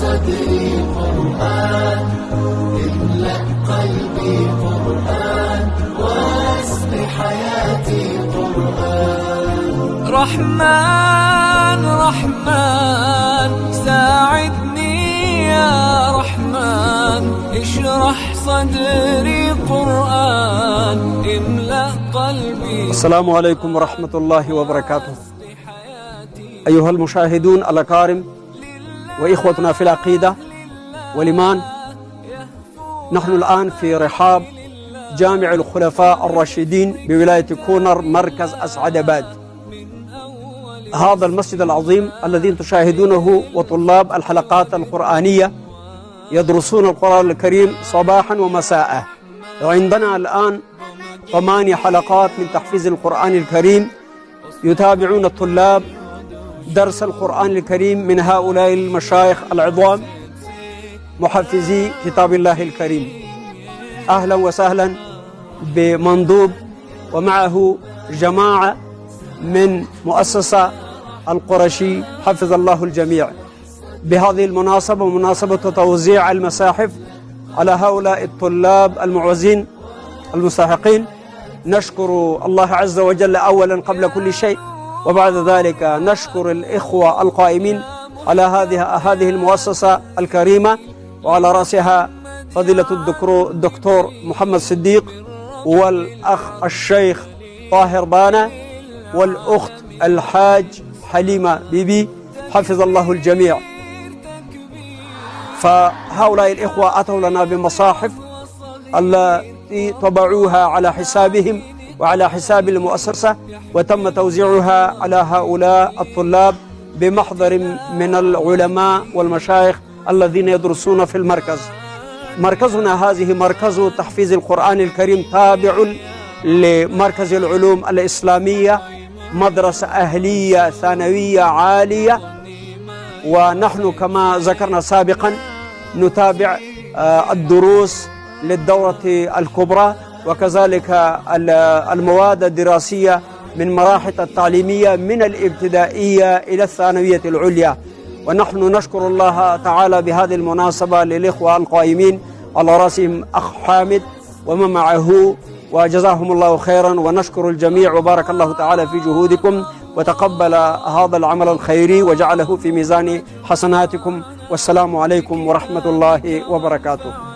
صدري قرآن، املأ قلبي قرآن، واسق حياتي قرآن. رحمن رحمن ساعدني يا رحمن، اشرح صدري قرآن، املأ قلبي. السلام عليكم ورحمة الله وبركاته. أيها المشاهدون الأكارم وإخوتنا في العقيدة والإيمان، نحن الآن في رحاب جامع الخلفاء الراشدين بولاية كونر مركز أسعداباد. هذا المسجد العظيم الذي تشاهدونه وطلاب الحلقات القرآنية يدرسون القرآن الكريم صباحا ومساء. وعندنا الآن 8 حلقات من تحفيظ القرآن الكريم، يتابعون الطلاب درس القرآن الكريم من هؤلاء المشايخ العظام محفظي كتاب الله الكريم. أهلا وسهلا بمندوب ومعه جماعة من مؤسسة القرشي حفظ الله الجميع. بهذه المناسبة ومناسبة توزيع المصاحف على هؤلاء الطلاب المعوزين المستحقين، نشكر الله عز وجل أولا قبل كل شيء، وبعد ذلك نشكر الإخوة القائمين على هذه المؤسسة الكريمة، وعلى رأسها فضيلة الدكتور محمد صديق، والأخ الشيخ طاهر بانا، والأخت الحاج حليمة بيبي، حفظ الله الجميع. فهؤلاء الإخوة أتوا لنا بمصاحف التي طبعوها على حسابهم وعلى حساب المؤسسة، وتم توزيعها على هؤلاء الطلاب بمحضر من العلماء والمشايخ الذين يدرسون في المركز. مركزنا هذه مركز تحفيظ القرآن الكريم تابع لمركز العلوم الإسلامية، مدرسة أهلية ثانوية عالية. ونحن كما ذكرنا سابقا نتابع الدروس للدورة الكبرى، وكذلك المواد الدراسية من مراحل التعليمية من الابتدائية إلى الثانوية العليا. ونحن نشكر الله تعالى بهذه المناسبة للإخوة القائمين، على رأسهم أخ حامد ومن معه، وجزاهم الله خيرا، ونشكر الجميع وبارك الله تعالى في جهودكم، وتقبل هذا العمل الخيري وجعله في ميزان حسناتكم. والسلام عليكم ورحمة الله وبركاته.